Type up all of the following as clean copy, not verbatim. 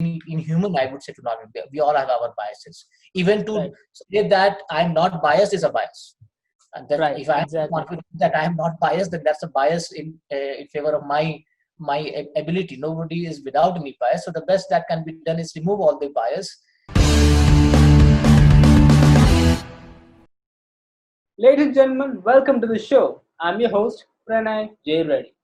in human, I would say to not be. We all have our biases. Even to Right. say that I'm not biased is a bias. And that Right. if I am Exactly. confident that I am not biased, then that's a bias in favor of my ability. Nobody is without any bias. So the best that can be done is remove all the bias. Ladies and gentlemen, welcome to the show. I'm your host, Pranay J. Reddy.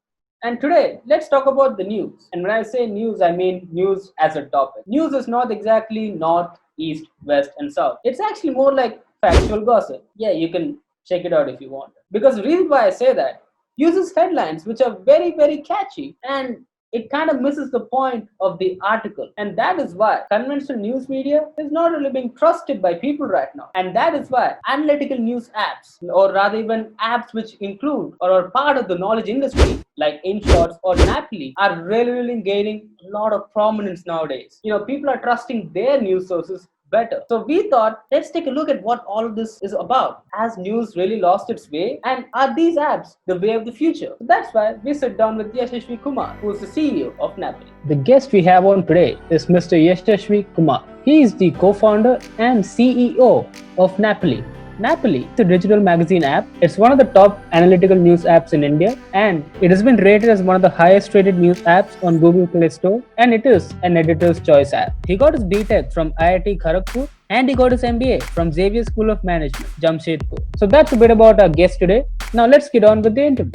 And today, let's talk about the news. And when I say news, I mean news as a topic. News is not exactly north, east, west, and south. It's actually more like factual gossip. Yeah, you can check it out if you want. Because the reason why I say that uses headlines which are very, very catchy and it kind of misses the point of the article. And that is why conventional news media is not really being trusted by people right now. And that is why analytical news apps, or rather even apps which include or are part of the knowledge industry, like InShots or Napoli, are really gaining a lot of prominence nowadays. People are trusting their news sources better. So we thought, let's take a look at what all of this is about. Has news really lost its way? And are these apps the way of the future? So that's why we sit down with Yashashvi Kumar, who is the CEO of Napoli. The guest we have on today is Mr. Yashashvi Kumar. He is the co-founder and CEO of Napoli. Napoli is a digital magazine app. It's one of the top analytical news apps in India, and it has been rated as one of the highest rated news apps on Google Play Store, and it is an editor's choice app. He got his BTech from IIT Kharagpur and he got his MBA from Xavier School of Management, Jamshedpur. So that's a bit about our guest today. Now let's get on with the interview.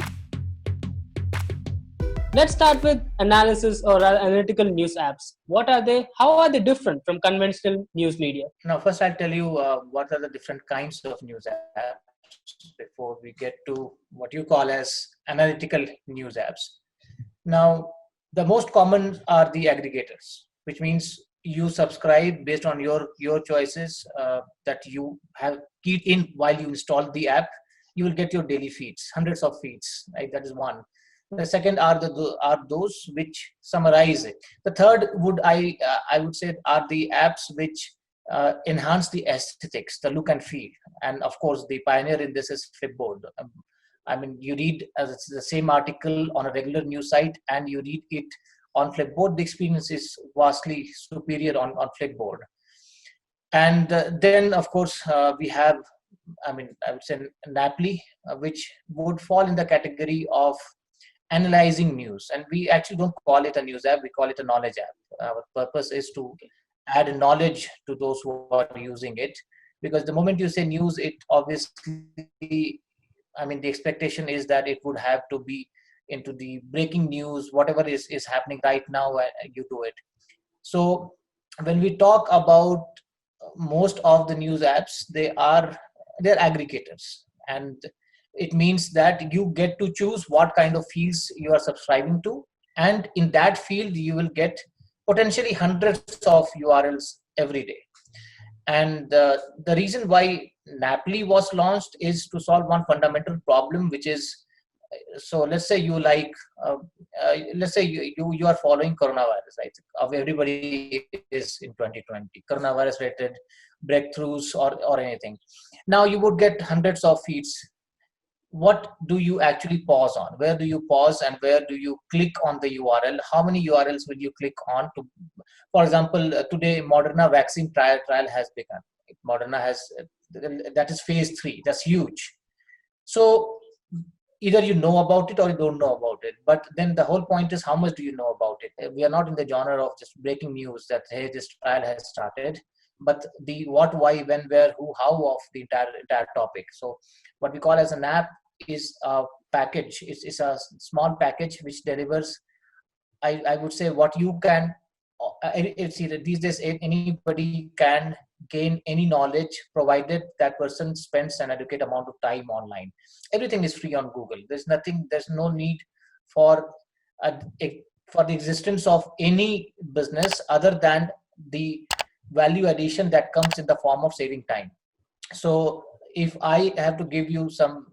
Let's start with analysis or analytical news apps. What are they? How are they different from conventional news media? Now, first I'll tell you what are the different kinds of news apps before we get to what you call as analytical news apps. Now, the most common are the aggregators, which means you subscribe based on your choices that you have keyed in while you install the app. You will get your daily feeds, hundreds of feeds. Right, that is one. The second are those which summarize it. The third I would say are the apps which enhance the aesthetics, the look and feel. And of course, the pioneer in this is Flipboard. I mean, you read the same article on a regular news site and you read it on Flipboard. The experience is vastly superior on Flipboard. And then, of course, we have, I would say Napoli, which would fall in the category of analyzing news. And we actually don't call it a news app, we call it a knowledge app. Our purpose is to add knowledge to those who are using it, because the moment you say news, it obviously, the expectation is that it would have to be into the breaking news, whatever is happening right now, you do it. So when we talk about most of the news apps, they're aggregators, and it means that you get to choose what kind of fields you are subscribing to, and in that field you will get potentially hundreds of URLs every day. And the reason why Napoli was launched is to solve one fundamental problem, which is, so let's say you like let's say you are following coronavirus, right? Of everybody is in 2020 coronavirus related breakthroughs or anything. Now you would get hundreds of feeds. What do you actually pause on? Where do you pause and where do you click on the URL? How many URLs will you click on to? For example, today Moderna vaccine trial has begun. Moderna has that is phase 3. That's huge. So either you know about it or you don't know about it. But then the whole point is, how much do you know about it? We are not in the genre of just breaking news that hey, this trial has started, but the what, why, when, where, who, how of the entire topic. So what we call as an app is a package. It's a small package which delivers, I would say, what you can. It's either these days anybody can gain any knowledge provided that person spends an adequate amount of time online. Everything is free on Google. There's no need for for the existence of any business other than the value addition that comes in the form of saving time. So if I have to give you some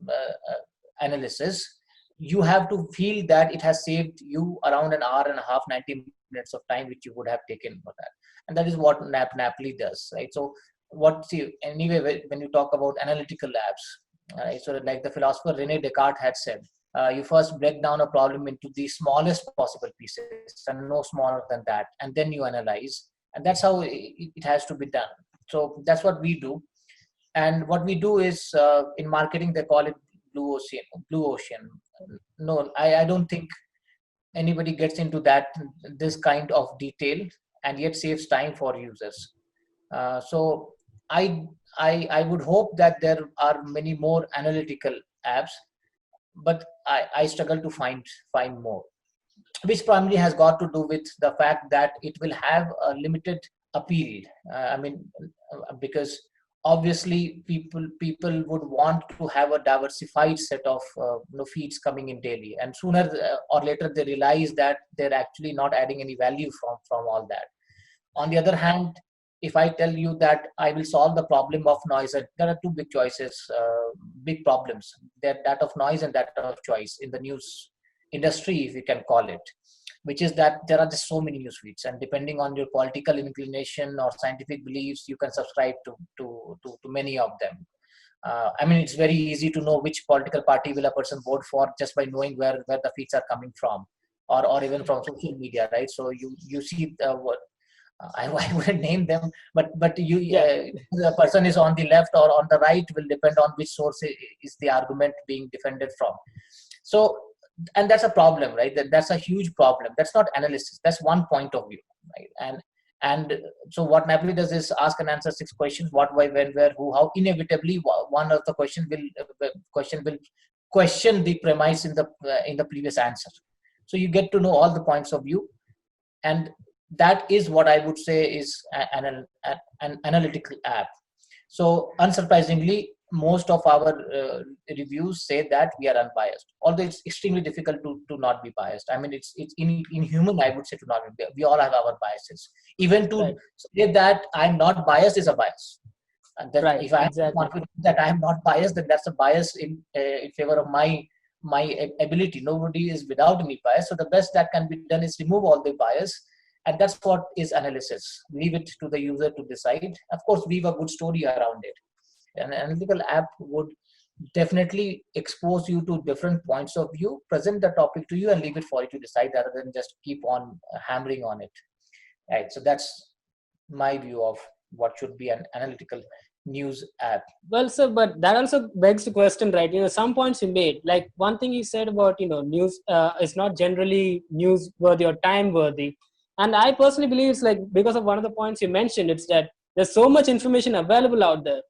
analysis, you have to feel that it has saved you around an hour and a half, 90 minutes of time which you would have taken for that. And that is what Napoli does, right? So anyway, when you talk about analytical apps, right, so like the philosopher Rene Descartes had said, You first break down a problem into the smallest possible pieces and no smaller than that, and then you analyze, and that's how it has to be done. So that's what we do. And what we do is, in marketing they call it blue ocean. No, I don't think anybody gets into that, this kind of detail, and yet saves time for users. So I, I would hope that there are many more analytical apps, but I struggle to find more, which primarily has got to do with the fact that it will have a limited appeal. Because obviously people would want to have a diversified set of feeds coming in daily, and sooner or later they realize that they're actually not adding any value from all that. On the other hand, if I tell you that I will solve the problem of noise, there are two big choices, big problems, that of noise and that of choice in the news industry, if you can call it, which is that there are just so many news feeds, and depending on your political inclination or scientific beliefs, you can subscribe to many of them. It's very easy to know which political party will a person vote for just by knowing where the feeds are coming from, or even from social media, right? So you see what I wouldn't name them, but the person is on the left or on the right will depend on which source is the argument being defended from. So, and that's a problem, right? That's a huge problem. That's not analysis. That's one point of view, right? And so what Napoli does is ask and answer 6 questions: what, why, when, where, who, how. Inevitably, one of the question will question the premise in the previous answer. So you get to know all the points of view, and that is what I would say is an analytical app. So unsurprisingly, most of our reviews say that we are unbiased, although it's extremely difficult to not be biased. It's inhuman, I would say, to not be. We all have our biases. Even to say that I'm not biased is a bias. And that if I'm confident that I'm not biased, then that's a bias in favor of my ability. Nobody is without any bias. So the best that can be done is remove all the bias. And that's what is analysis. Leave it to the user to decide. Of course, weave a good story around it. An analytical app would definitely expose you to different points of view, present the topic to you, and leave it for you to decide rather than just keep on hammering on it. Right. So that's my view of what should be an analytical news app. Well, sir, but that also begs the question, right? Some points you made, like one thing you said about, news is not generally newsworthy or time worthy. And I personally believe it's like, because of one of the points you mentioned, it's that there's so much information available out there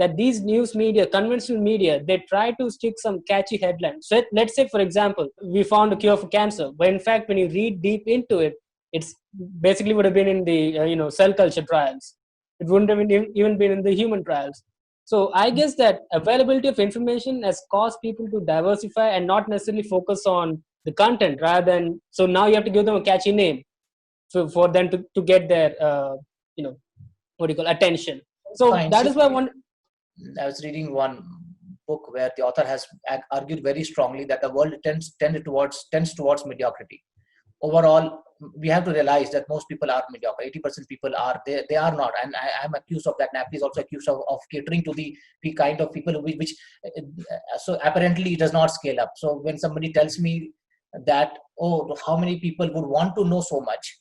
that these news media, conventional media, they try to stick some catchy headlines. So let's say, for example, we found a cure for cancer, but in fact, when you read deep into it, it's basically would have been in the cell culture trials. It wouldn't have even been in the human trials. So I guess that availability of information has caused people to diversify and not necessarily focus on the content, rather than, so now you have to give them a catchy name for them to get their attention. So Fine. that is why I was reading one book where the author has argued very strongly that the world tends towards mediocrity. Overall, we have to realize that most people are mediocre. 80% people are, they are not, and I'm accused of that. Napoli is also accused of catering to the kind of people which so apparently it does not scale up. So when somebody tells me that, oh, how many people would want to know so much,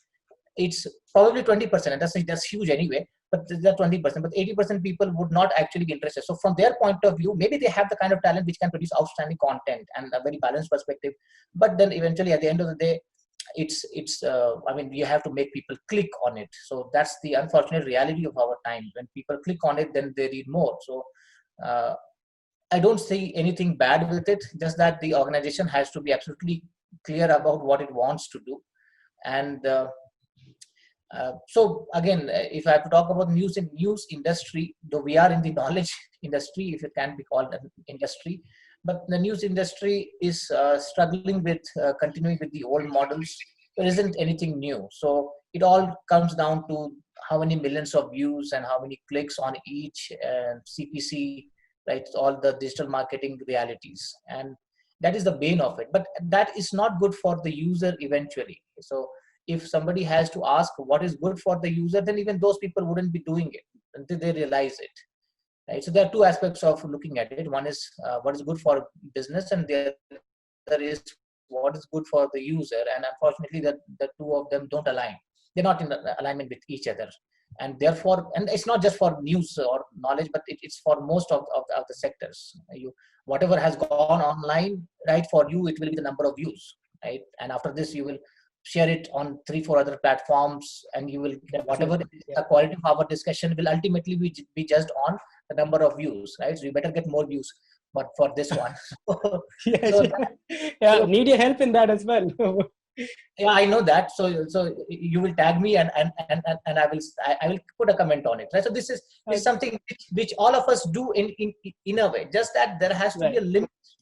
it's probably 20%, and that's huge anyway. But the 20%, but 80% people would not actually be interested. So from their point of view, maybe they have the kind of talent which can produce outstanding content and a very balanced perspective. But then eventually, at the end of the day, you have to make people click on it. So that's the unfortunate reality of our time. When people click on it, then they read more. So I don't see anything bad with it, just that the organization has to be absolutely clear about what it wants to do. And so again, if I have to talk about news industry, though we are in the knowledge industry, if it can be called an industry, but the news industry is struggling with continuing with the old models. There isn't anything new. So it all comes down to how many millions of views and how many clicks on each CPC, right? All the digital marketing realities. And that is the bane of it. But that is not good for the user eventually. So if somebody has to ask what is good for the user, then even those people wouldn't be doing it until they realize it. Right? So there are two aspects of looking at it. One is what is good for business, and the is what is good for the user, and unfortunately the two of them don't align. They're not in alignment with each other, and therefore, and it's not just for news or knowledge, but it's for most of the sectors. Whatever has gone online, right, for you it will be the number of views, right, and after this you will share it on 3 4 other platforms, and you will, whatever the quality of our discussion will ultimately be judged on the number of views, right? So you better get more views, but for this one. Yes, So yeah, need your help in that as well. yeah, I know that. So you will tag me, and I will put a comment on it, right? So this is something which all of us do in a way, just that there has to be a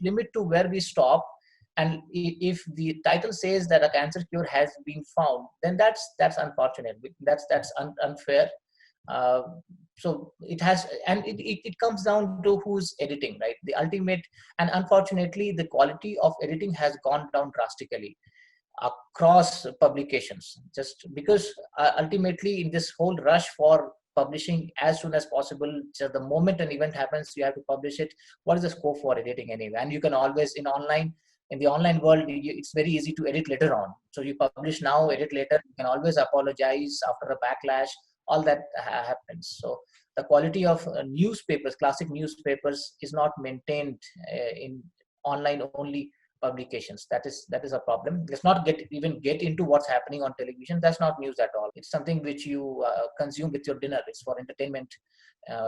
limit to where we stop. And if the title says that a cancer cure has been found, then that's unfortunate. That's unfair. uh, so it has, and it comes down to who's editing, right? The ultimate, and unfortunately the quality of editing has gone down drastically across publications, just because ultimately in this whole rush for publishing as soon as possible, just the moment an event happens you have to publish it. What is the scope for editing anyway? And you can always, in the online world, it's very easy to edit later on. So you publish now, edit later, you can always apologize after a backlash. All that happens. So the quality of newspapers, classic newspapers, is not maintained in online only publications. That is a problem. Let's not even get into what's happening on television. That's not news at all. It's something which you consume with your dinner. It's for entertainment,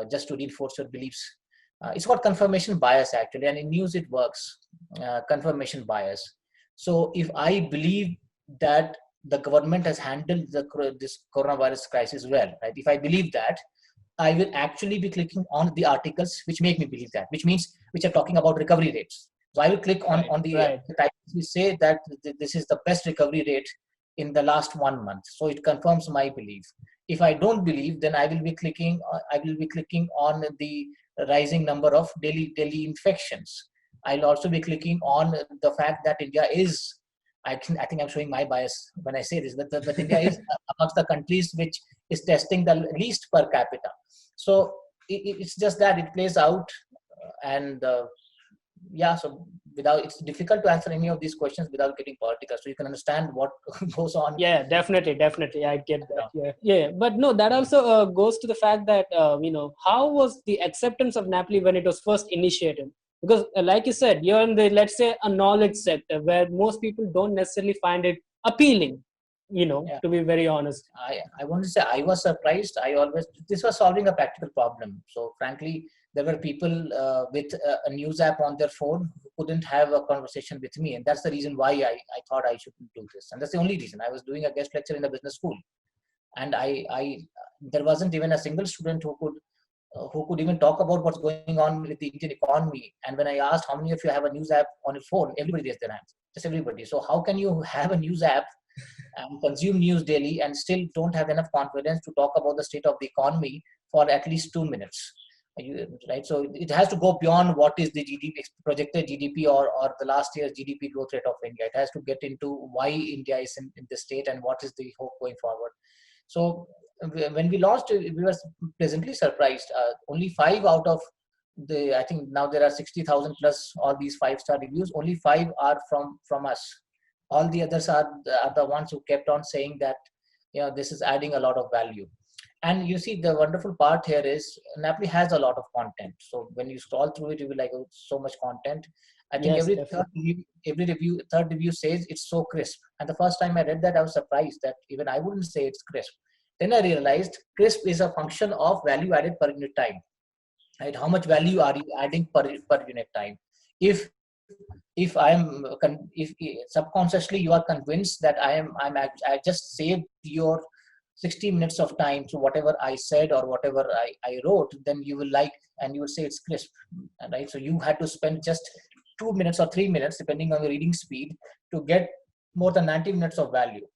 just to reinforce your beliefs. It's called confirmation bias, actually, and in news it works. Confirmation bias. So if I believe that the government has handled this coronavirus crisis well, right? If I believe that, I will actually be clicking on the articles which make me believe that, which are talking about recovery rates. So I will click on the titles which say that this is the best recovery rate in the last 1 month. So it confirms my belief. If I don't believe, then I will be clicking on the rising number of daily infections. I'll also be clicking on the fact that India is, I think I'm showing my bias when I say this, but India is amongst the countries which is testing the least per capita. So it's just that it plays out, and yeah. So it's difficult to answer any of these questions without getting political. So you can understand what goes on. Yeah, definitely, I get that. Yeah. But no, that also goes to the fact that how was the acceptance of NAPLI when it was first initiated? Because like you said, you're in the, let's say, a knowledge sector where most people don't necessarily find it appealing, to be very honest. I want to say I was surprised. This was solving a practical problem. So frankly, there were people with a news app on their phone who couldn't have a conversation with me. And that's the reason why I thought I shouldn't do this. And that's the only reason. I was doing a guest lecture in a business school. And there wasn't even a single student who could even talk about what's going on with the Indian economy. And when I asked how many of you have a news app on your phone, everybody raised their hands, just everybody. So how can you have a news app and consume news daily and still don't have enough confidence to talk about the state of the economy for at least 2 minutes? Right? So it has to go beyond what is the GDP, projected GDP, or the last year's GDP growth rate of India. It has to get into why India is in this state and what is the hope going forward. So when we launched, we were pleasantly surprised. Only 5 out of I think now there are 60,000 plus all these 5-star reviews. Only 5 are from us. All the others are the ones who kept on saying that this is adding a lot of value. And you see, the wonderful part here is NAPLI has a lot of content. So when you scroll through it, you will like, oh, so much content. I think every third review says it's so crisp. And the first time I read that, I was surprised that even I wouldn't say it's crisp. Then I realized crisp is a function of value added per unit time. Right? How much value are you adding per unit time? If subconsciously you are convinced that I just saved your 60 minutes of time to whatever I said or whatever I wrote, then you will like, and you will say it's crisp, right? So you had to spend just 2 minutes or 3 minutes, depending on your reading speed, to get more than 90 minutes of value.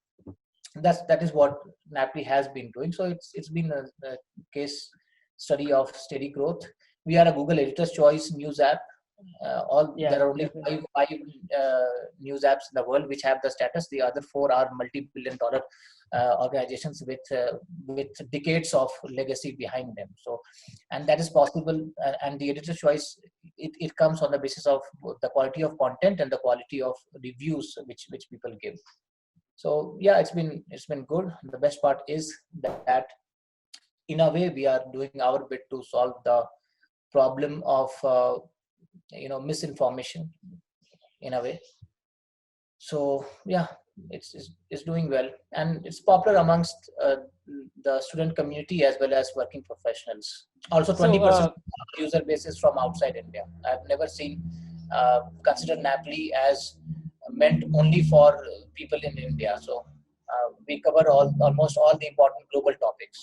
That is what NAPLI has been doing. So it's been a case study of steady growth. We are a Google Editor's Choice news app. There are only five news apps in the world which have the status. The other 4 are multi-billion-dollar organizations with decades of legacy behind them. So, and that is possible. And the Editor's Choice it comes on the basis of the quality of content and the quality of reviews which people give. So yeah, it's been good. The best part is that in a way we are doing our bit to solve the problem of misinformation in a way. So yeah, it's doing well, and it's popular amongst the student community as well as working professionals. Also, So 20% user base is from outside India. I've never seen consider Naply as meant only for people in India. So we cover almost all the important global topics.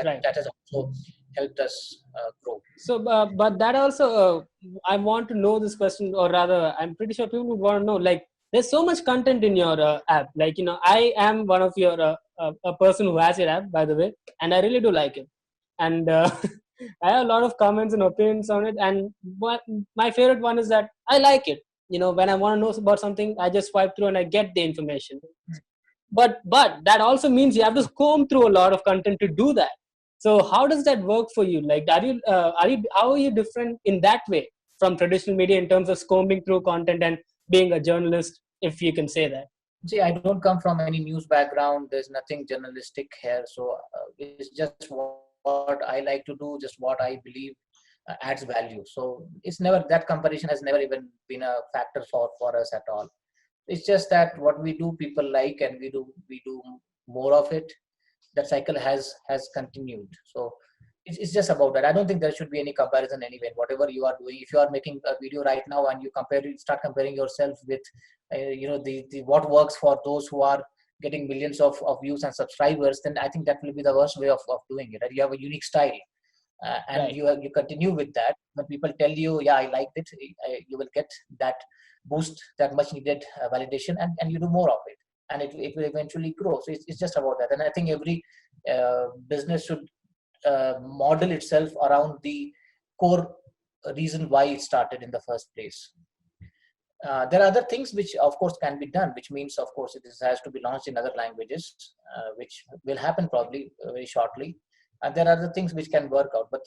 right. That has also helped us grow. So, but that also, I want to know this question, or rather, I'm pretty sure people would want to know. Like, there's so much content in your app. Like, I am one of your a person who has your app, by the way, and I really do like it. And I have a lot of comments and opinions on it. And my favorite one is that I like it. When I want to know about something, I just swipe through and I get the information. But that also means you have to comb through a lot of content to do that. So how does that work for you? Like, how are you different in that way from traditional media in terms of combing through content and being a journalist, if you can say that? See, I don't come from any news background. There's nothing journalistic here. So it's just what I like to do, just what I believe adds value. So it's never, that comparison has never even been a factor for us at all. It's just that what we do, people like, and we do more of it. That cycle has continued. So it's just about that. I don't think there should be any comparison anyway. Whatever you are doing, if you are making a video right now and you start comparing yourself with the what works for those who are getting millions of views and subscribers, then I think that will be the worst way of doing it. Right? You have a unique style, and Right. you continue with that. When people tell you, yeah, I liked it, you will get that boost, that much needed validation, and you do more of it, and it will eventually grow. So it's just about that. And I think every business should model itself around the core reason why it started in the first place. There are other things which of course can be done, which means of course it has to be launched in other languages, which will happen probably very shortly. And there are other things which can work out, but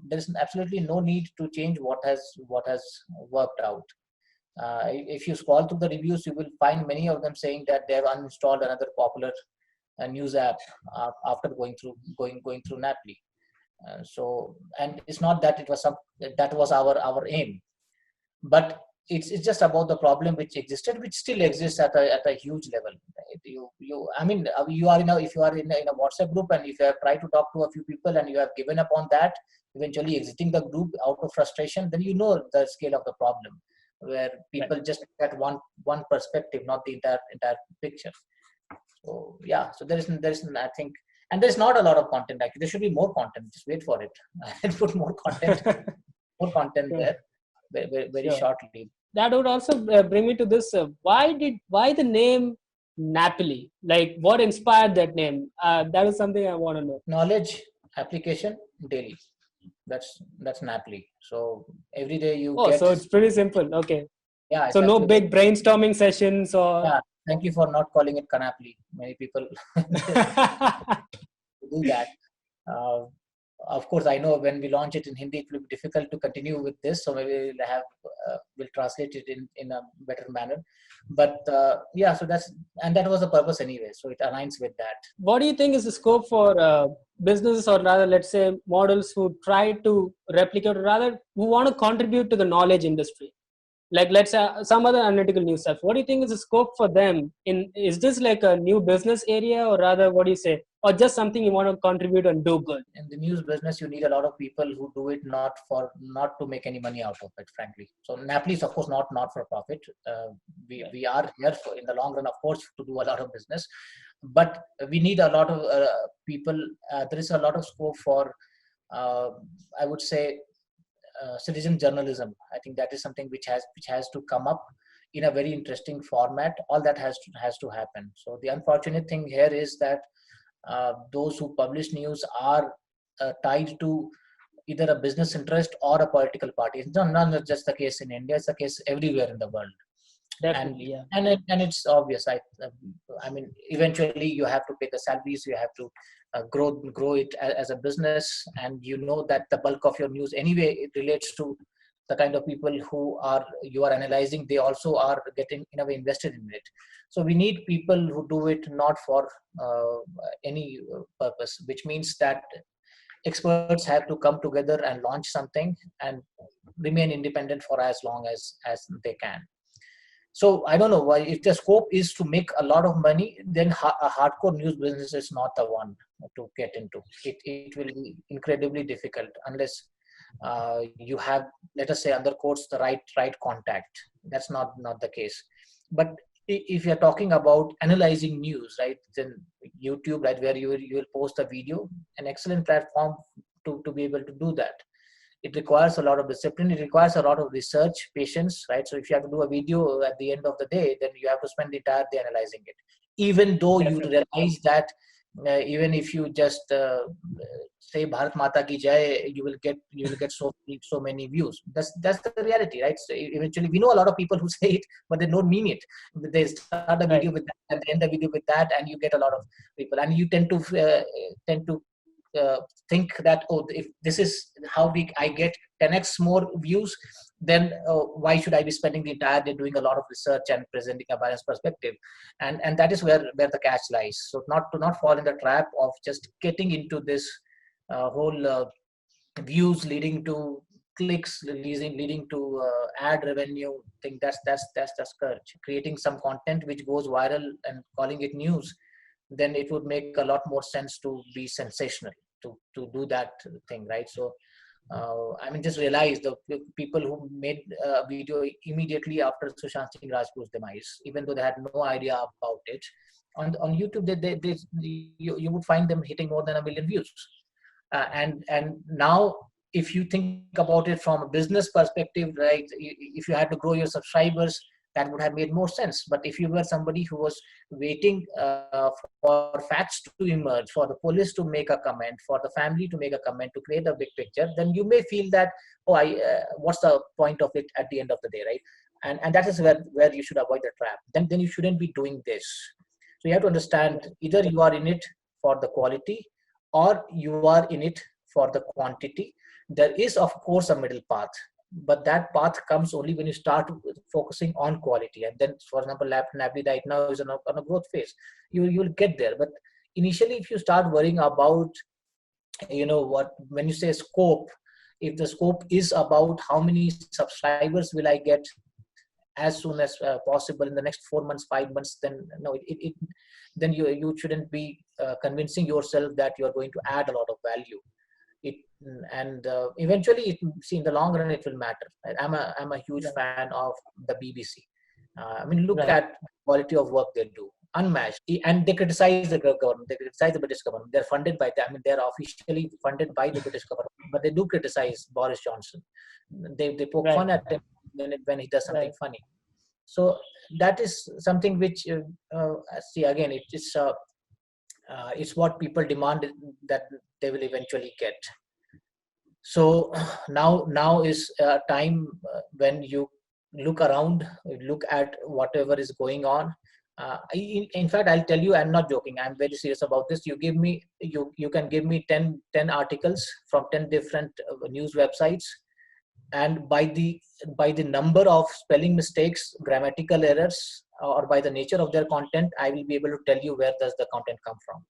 there is absolutely no need to change what has worked out. If you scroll through the reviews, you will find many of them saying that they have uninstalled another popular news app after going through Naply. So, and it's not that that was our aim, but it's just about the problem which existed, which still exists at a huge level. Right? I mean, you are if you are in a WhatsApp group, and if you have tried to talk to a few people and you have given up on that, eventually exiting the group out of frustration, then you know the scale of the problem, where people just get one perspective, not the entire picture. So yeah, so there is I think, and there's not a lot of content. Actually, there should be more content. Just wait for it and put more content Sure. there very Sure. shortly. That would also bring me to this. Why the name Napoli? Like, what inspired that name? That is something I want to know. Knowledge application daily. That's Naply. So every day you Oh, get, so it's pretty simple. Okay. yeah, So it's no absolutely, big brainstorming sessions or. yeah. Thank you for not calling it Kanapli. Many people do that. Uh, of course, I know when we launch it in Hindi, it will be difficult to continue with this. So maybe we'll translate it in a better manner. But yeah, so that was the purpose anyway. So it aligns with that. What do you think is the scope for businesses, or rather, let's say, models who try to replicate, or rather, who want to contribute to the knowledge industry? Like, let's say some other analytical news stuff. What do you think is the scope for them? Is this like a new business area, or rather, what do you say, or just something you want to contribute and do good? In the news business, you need a lot of people who do it not to make any money out of it, frankly. So Naply is of course not for profit. We are here in the long run, of course, to do a lot of business, but we need a lot of people. There is a lot of scope for, I would say, citizen journalism. I think that is something which has to come up in a very interesting format. All that has to happen. So the unfortunate thing here is that those who publish news are tied to either a business interest or a political party. It's not just the case in India; it's the case everywhere in the world. Definitely, yeah. And it's obvious. I mean, eventually you have to pay the salaries. You have to grow it as a business, and you know that the bulk of your news anyway it relates to the kind of people who you are analyzing, they also are getting in a way invested in it. So we need people who do it not for any purpose, which means that experts have to come together and launch something and remain independent for as long as they can. So I don't know why, if the scope is to make a lot of money, then a hardcore news business is not the one to get into. It will be incredibly difficult unless you have, let us say, under quotes, the right contact. That's not the case. But if you're talking about analyzing news, right, then YouTube, right, where you will post a video, an excellent platform to be able to do that. It requires a lot of discipline. It requires a lot of research, patience, right? So if you have to do a video at the end of the day, then you have to spend the entire day analyzing it. Even though you realize that even if you just say Bharat Mata ki Jai, you will get so many views. That's the reality, right? So eventually, we know a lot of people who say it, but they don't mean it. They start a video with that, and they end the video with that, and you get a lot of people, and you tend to think that, oh, if this is how I get 10x more views, then why should I be spending the entire day doing a lot of research and presenting a balanced perspective? And that is where the catch lies. So to not fall in the trap of just getting into this whole views leading to clicks, leading to ad revenue thing. That's the scourge. Creating some content which goes viral and calling it news, then it would make a lot more sense to be sensational, to do that thing, right? So just realize the people who made a video immediately after Sushant Singh Rajput's demise, even though they had no idea about it, on YouTube, you would find them hitting more than 1 million views. And now, if you think about it from a business perspective, right, if you had to grow your subscribers, that would have made more sense. But if you were somebody who was waiting for facts to emerge, for the police to make a comment, for the family to make a comment, to create a big picture, then you may feel that, what's the point of it at the end of the day, right? And that is where you should avoid the trap. Then you shouldn't be doing this. So you have to understand, either you are in it for the quality or you are in it for the quantity. There is, of course, a middle path, but that path comes only when you start focusing on quality. And then, for example, Naply right now is on a growth phase. You'll get there. But initially, if you start worrying about, when you say scope, if the scope is about how many subscribers will I get as soon as possible in the next 4 months, 5 months, then no, then you shouldn't be convincing yourself that you are going to add a lot of value. Eventually, in the long run, it will matter. I'm a huge fan of the BBC. Look at the quality of work they do, unmatched. And they criticize the government. They criticize the British government. They're funded by them. They're officially funded by the British government, but they do criticize Boris Johnson. They poke fun at him when he does something funny. So that is something which, again, it's what people demand that they will eventually get. So now is a time when you look around, look at whatever is going on. In fact, I'll tell you, I'm not joking. I'm very serious about this. You can give me 10 articles from 10 different news websites, and by the number of spelling mistakes, grammatical errors, or by the nature of their content, I will be able to tell you where does the content come from.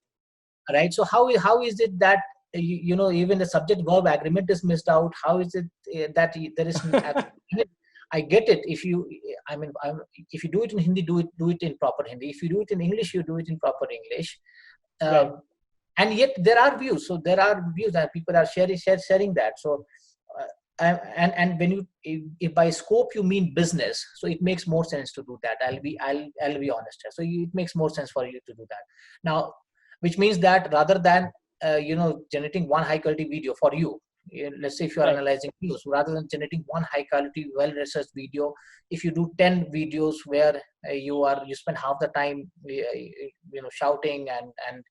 Right? So how is it that even the subject verb agreement is missed out? How is it that there is I get it. If you do it in Hindi, do it in proper Hindi. If you do it in English, you do it in proper English. And yet there are views. So there are views that people are sharing that. So and when if by scope you mean business, so it makes more sense to do that. I'll be honest. So it makes more sense for you to do that now, which means that rather than generating one high quality video for you, let's say if you are analyzing news, rather than generating one high quality well researched video, if you do 10 videos where you spend half the time shouting and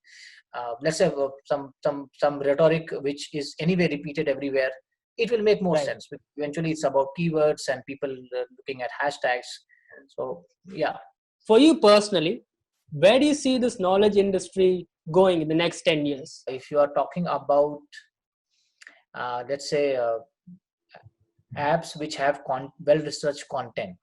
let's say some rhetoric which is anyway repeated everywhere, it will make more sense. Eventually it's about keywords and people looking at hashtags. So yeah. For you personally, where do you see this knowledge industry going in the next 10 years? If you are talking about let's say apps which have well-researched content.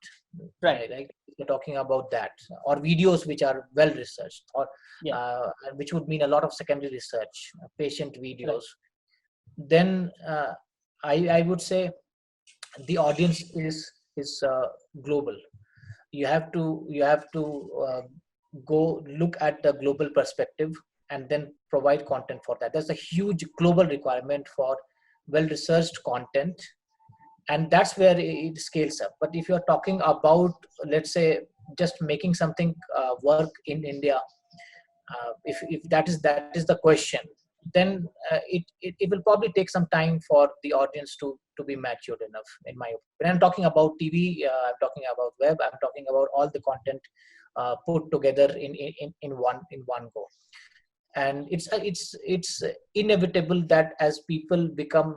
Right. Like you're talking about that, or videos which are well-researched, or Yeah. which would mean a lot of secondary research, patient videos. Then I would say the audience is global. You have to go look at the global perspective and then provide content for that. There's a huge global requirement for well-researched content, and that's where it scales up. But if you're talking about, let's say, just making something work in India, if that is the question, then it will probably take some time for the audience to be matured enough, in my opinion. When I'm talking about TV, I'm talking about web, I'm talking about all the content put together in one go. And it's inevitable that as people become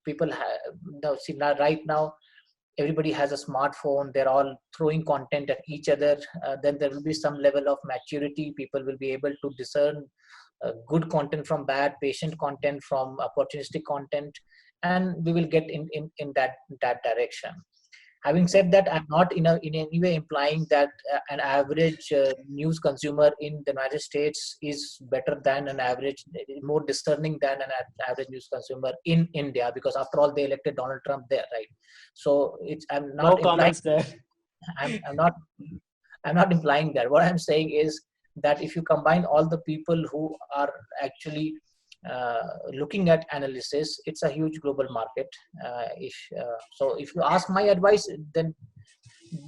people have now, see, now, right now everybody has a smartphone, they're all throwing content at each other. Then there will be some level of maturity. People will be able to discern good content from bad, patient content from opportunistic content, and we will get in that direction. Having said that, I'm not in any way implying that an average news consumer in the United States is better than an average, more discerning than an average news consumer in India, because after all, they elected Donald Trump there, right? So I'm No not implying. comments there. I'm not. I'm not implying that. What I'm saying is that if you combine all the people who are actually looking at analysis, it's a huge global market. So if you ask my advice, then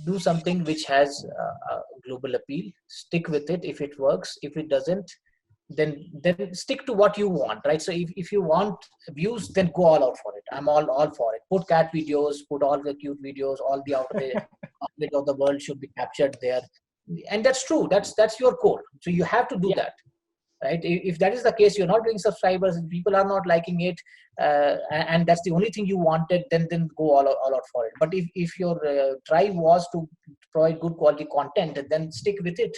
do something which has a global appeal. Stick with it if it works. If it doesn't, then stick to what you want, right? So if you want views, then go all out for it. I'm all for it. Put cat videos, put all the cute videos, all the outrage of the world should be captured there. And that's true. That's your core. So you have to do Yeah. that, right? If that is the case, you're not getting subscribers and people are not liking it, and that's the only thing you wanted, then go all out for it. But if your drive was to provide good quality content, then stick with it.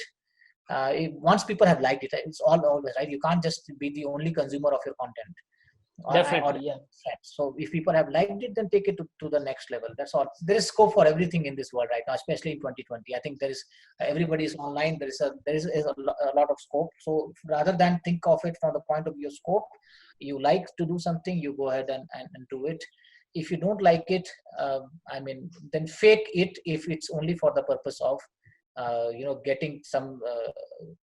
Once people have liked it, it's always right. You can't just be the only consumer of your content. Definitely, yeah. So if people have liked it, then take it to the next level. That's all. There is scope for everything in this world right now, especially in 2020. I think there is, everybody is online. There is a lot of scope. So rather than think of it from the point of view of scope, you like to do something, you go ahead and do it. If you don't like it, then fake it if it's only for the purpose of getting some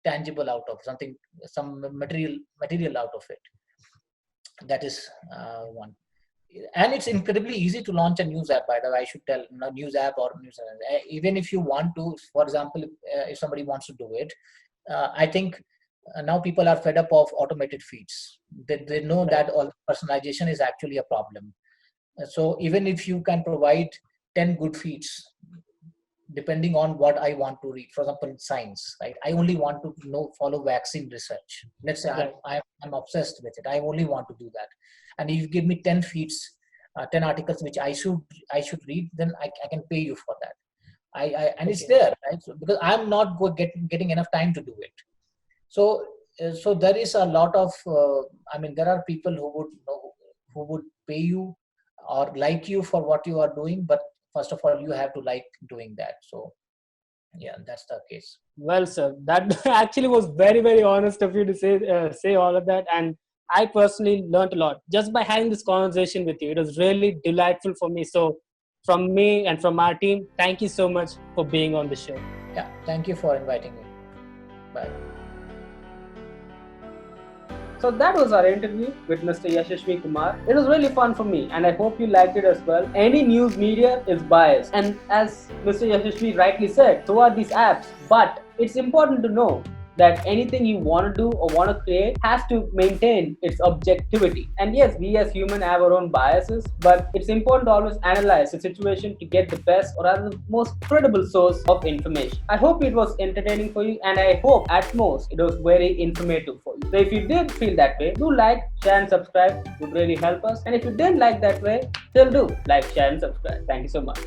tangible out of something, some material out of it. That is one. And it's incredibly easy to launch a news app, by the way. I should tell, news app or news. Even if you want to, for example, if somebody wants to do it, I think now people are fed up of automated feeds. They know that all personalization is actually a problem. So even if you can provide 10 good feeds, depending on what I want to read, for example, science, right? I only want to follow vaccine research. Let's say I'm obsessed with it. I only want to do that. And if you give me 10 feeds, 10 articles which I should read, then I can pay you for that. And it's there, right? So, because I'm not getting enough time to do it. So there is a lot of, there are people who would pay you or like you for what you are doing, but first of all, you have to like doing that. So yeah, that's the case. Well, sir, that actually was very, very honest of you to say all of that. And I personally learned a lot just by having this conversation with you. It was really delightful for me. So from me and from our team, thank you so much for being on the show. Yeah, thank you for inviting me. Bye. So that was our interview with Mr. Yashashvi Kumar. It was really fun for me and I hope you liked it as well. Any news media is biased, and as Mr. Yashashvi rightly said, so are these apps. But it's important to know that anything you want to do or want to create has to maintain its objectivity. And yes, we as humans have our own biases, but it's important to always analyze the situation to get the best or rather the most credible source of information. I hope it was entertaining for you, and I hope at most it was very informative for you. So if you did feel that way, do like, share and subscribe. It would really help us. And if you didn't like that way, still do like, share and subscribe. Thank you so much.